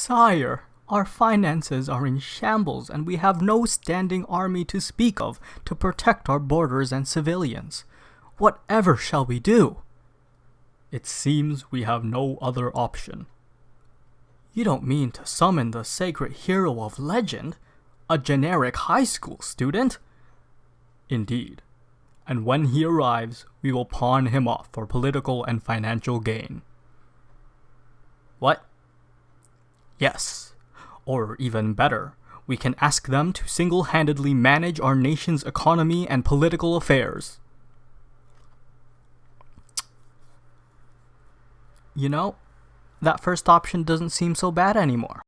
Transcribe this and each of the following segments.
Sire, our finances are in shambles and we have no standing army to speak of to protect our borders and civilians. Whatever shall we do? It seems we have no other option. You don't mean to summon the sacred hero of legend? A generic high school student? Indeed. And when he arrives, we will pawn him off for political and financial gain. What? Yes. Or even better, we can ask them to single-handedly manage our nation's economy and political affairs. You know, that first option doesn't seem so bad anymore.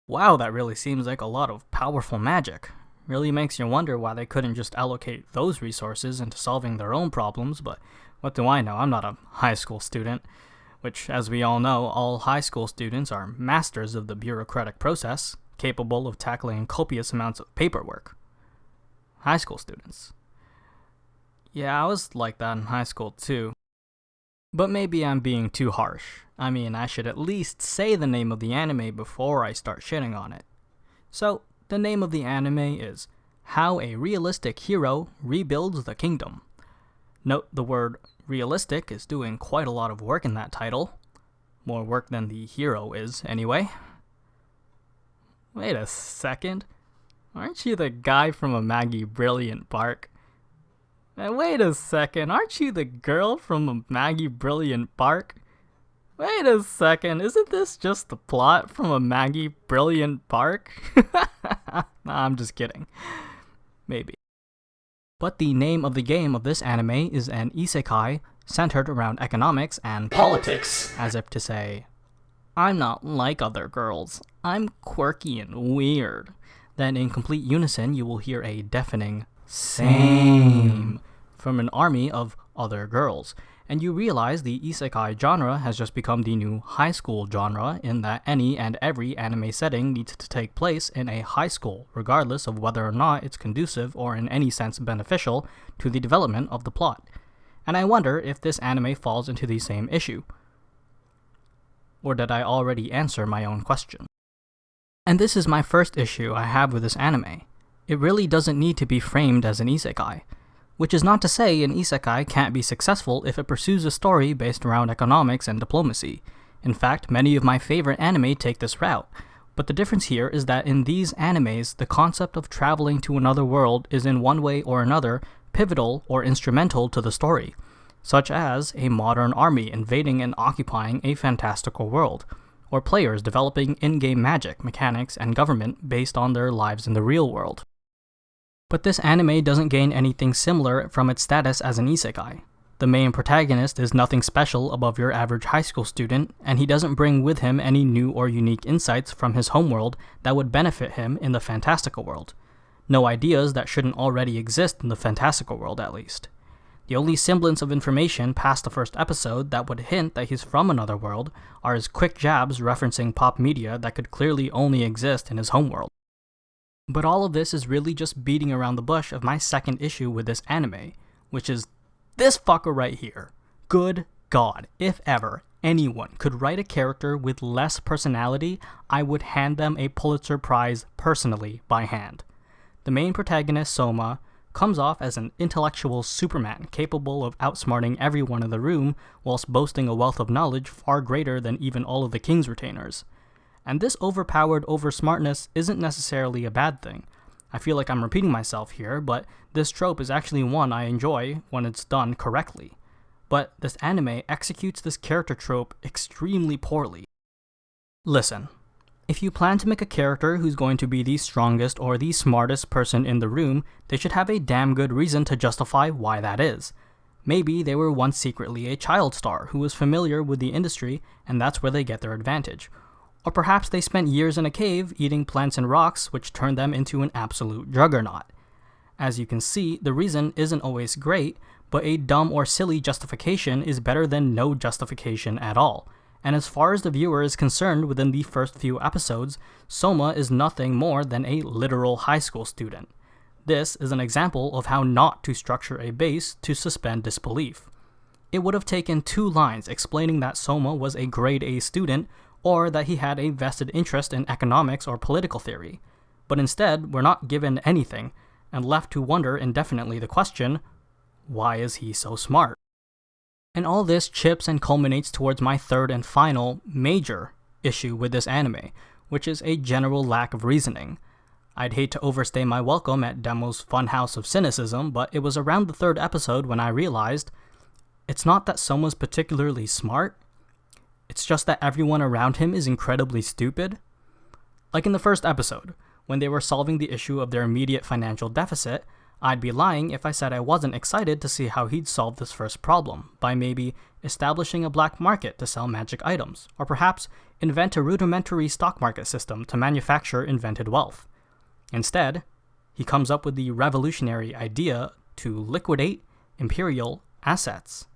Wow, that really seems like a lot of powerful magic. Really makes you wonder why they couldn't just allocate those resources into solving their own problems, but what do I know? I'm not a high school student, which, as we all know, all high school students are masters of the bureaucratic process, capable of tackling copious amounts of paperwork. High school students. Yeah, I was like that in high school too. But maybe I'm being too harsh. I mean, I should at least say the name of the anime before I start shitting on it. So, the name of the anime is How a Realistic Hero Rebuilds the Kingdom. Note the word realistic is doing quite a lot of work in that title. More work than the hero is, anyway. Wait a second. Aren't you the guy from A Maggie Brilliant Bark? And wait a second, aren't you the girl from A Maggie Brilliant Bark? Wait a second, isn't this just the plot from A Maggie Brilliant Bark? Nah, I'm just kidding. Maybe. But the name of the game of this anime is an isekai centered around economics and politics, as if to say, I'm not like other girls, I'm quirky and weird. Then in complete unison you will hear a deafening same from an army of other girls, and you realize the isekai genre has just become the new high school genre in that any and every anime setting needs to take place in a high school, regardless of whether or not it's conducive or in any sense beneficial to the development of the plot. And I wonder if this anime falls into the same issue. Or did I already answer my own question? And this is my first issue I have with this anime. It really doesn't need to be framed as an isekai. Which is not to say an isekai can't be successful if it pursues a story based around economics and diplomacy. In fact, many of my favorite anime take this route. But the difference here is that in these animes, the concept of traveling to another world is in one way or another pivotal or instrumental to the story, such as a modern army invading and occupying a fantastical world, or players developing in-game magic, mechanics, and government based on their lives in the real world. But this anime doesn't gain anything similar from its status as an isekai. The main protagonist is nothing special above your average high school student, and he doesn't bring with him any new or unique insights from his homeworld that would benefit him in the fantastical world. No ideas that shouldn't already exist in the fantastical world, at least. The only semblance of information past the first episode that would hint that he's from another world are his quick jabs referencing pop media that could clearly only exist in his homeworld. But all of this is really just beating around the bush of my second issue with this anime, which is this fucker right here. Good God, if ever anyone could write a character with less personality, I would hand them a Pulitzer Prize personally by hand. The main protagonist, Souma, comes off as an intellectual Superman capable of outsmarting everyone in the room whilst boasting a wealth of knowledge far greater than even all of the king's retainers. And this overpowered oversmartness isn't necessarily a bad thing. I feel like I'm repeating myself here, but this trope is actually one I enjoy when it's done correctly. But this anime executes this character trope extremely poorly. Listen, if you plan to make a character who's going to be the strongest or the smartest person in the room, they should have a damn good reason to justify why that is. Maybe they were once secretly a child star who was familiar with the industry, and that's where they get their advantage. Or perhaps they spent years in a cave eating plants and rocks, which turned them into an absolute juggernaut. As you can see, the reason isn't always great, but a dumb or silly justification is better than no justification at all. And as far as the viewer is concerned within the first few episodes, Souma is nothing more than a literal high school student. This is an example of how not to structure a base to suspend disbelief. It would have taken 2 lines explaining that Souma was a grade A student, or that he had a vested interest in economics or political theory. But instead, we're not given anything, and left to wonder indefinitely the question, why is he so smart? And all this chips and culminates towards my third and final major issue with this anime, which is a general lack of reasoning. I'd hate to overstay my welcome at Demo's funhouse of cynicism, but it was around the third episode when I realized it's not that Souma's particularly smart, it's just that everyone around him is incredibly stupid. Like in the first episode, when they were solving the issue of their immediate financial deficit, I'd be lying if I said I wasn't excited to see how he'd solve this first problem, by maybe establishing a black market to sell magic items, or perhaps invent a rudimentary stock market system to manufacture invented wealth. Instead, he comes up with the revolutionary idea to liquidate imperial assets.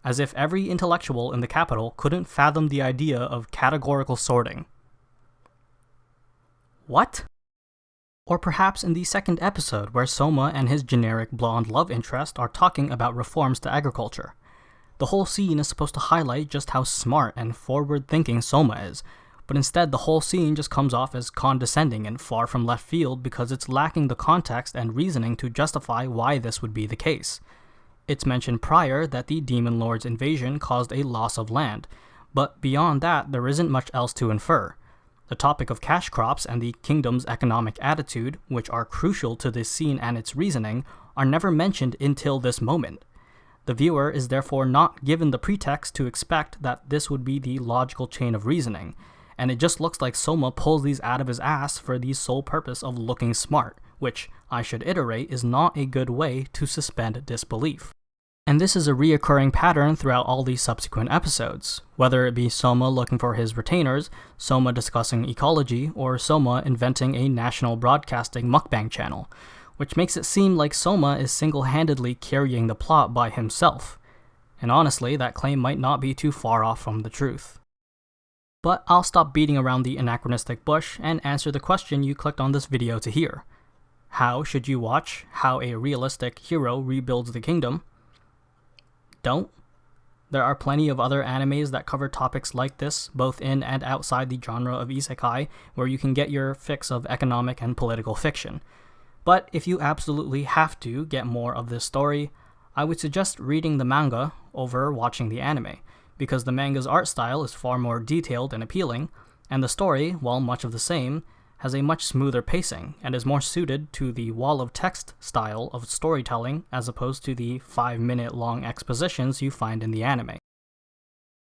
As if every intellectual in the capital couldn't fathom the idea of categorical sorting. What? Or perhaps in the second episode where Souma and his generic blonde love interest are talking about reforms to agriculture. The whole scene is supposed to highlight just how smart and forward-thinking Souma is, but instead the whole scene just comes off as condescending and far from left field because it's lacking the context and reasoning to justify why this would be the case. It's mentioned prior that the Demon Lord's invasion caused a loss of land, but beyond that there isn't much else to infer. The topic of cash crops and the kingdom's economic attitude, which are crucial to this scene and its reasoning, are never mentioned until this moment. The viewer is therefore not given the pretext to expect that this would be the logical chain of reasoning, and it just looks like Souma pulls these out of his ass for the sole purpose of looking smart, which, I should iterate, is not a good way to suspend disbelief. And this is a reoccurring pattern throughout all these subsequent episodes, whether it be Souma looking for his retainers, Souma discussing ecology, or Souma inventing a national broadcasting mukbang channel, which makes it seem like Souma is single-handedly carrying the plot by himself. And honestly, that claim might not be too far off from the truth. But I'll stop beating around the anachronistic bush and answer the question you clicked on this video to hear. How should you watch how a realistic hero rebuilds the kingdom? Don't. There are plenty of other animes that cover topics like this, both in and outside the genre of isekai, where you can get your fix of economic and political fiction. But if you absolutely have to get more of this story, I would suggest reading the manga over watching the anime, because the manga's art style is far more detailed and appealing, and the story, while much of the same, has a much smoother pacing, and is more suited to the wall of text style of storytelling as opposed to the 5-minute long expositions you find in the anime.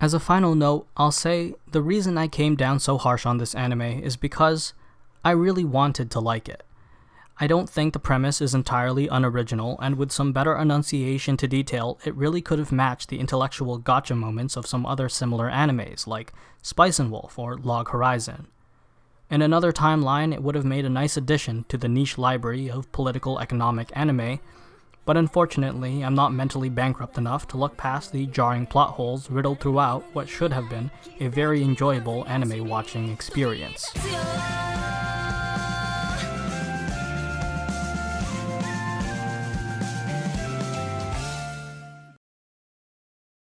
As a final note, I'll say the reason I came down so harsh on this anime is because I really wanted to like it. I don't think the premise is entirely unoriginal, and with some better enunciation to detail, it really could have matched the intellectual gotcha moments of some other similar animes like Spice and Wolf or Log Horizon. In another timeline, it would have made a nice addition to the niche library of political economic anime, but unfortunately, I'm not mentally bankrupt enough to look past the jarring plot holes riddled throughout what should have been a very enjoyable anime watching experience.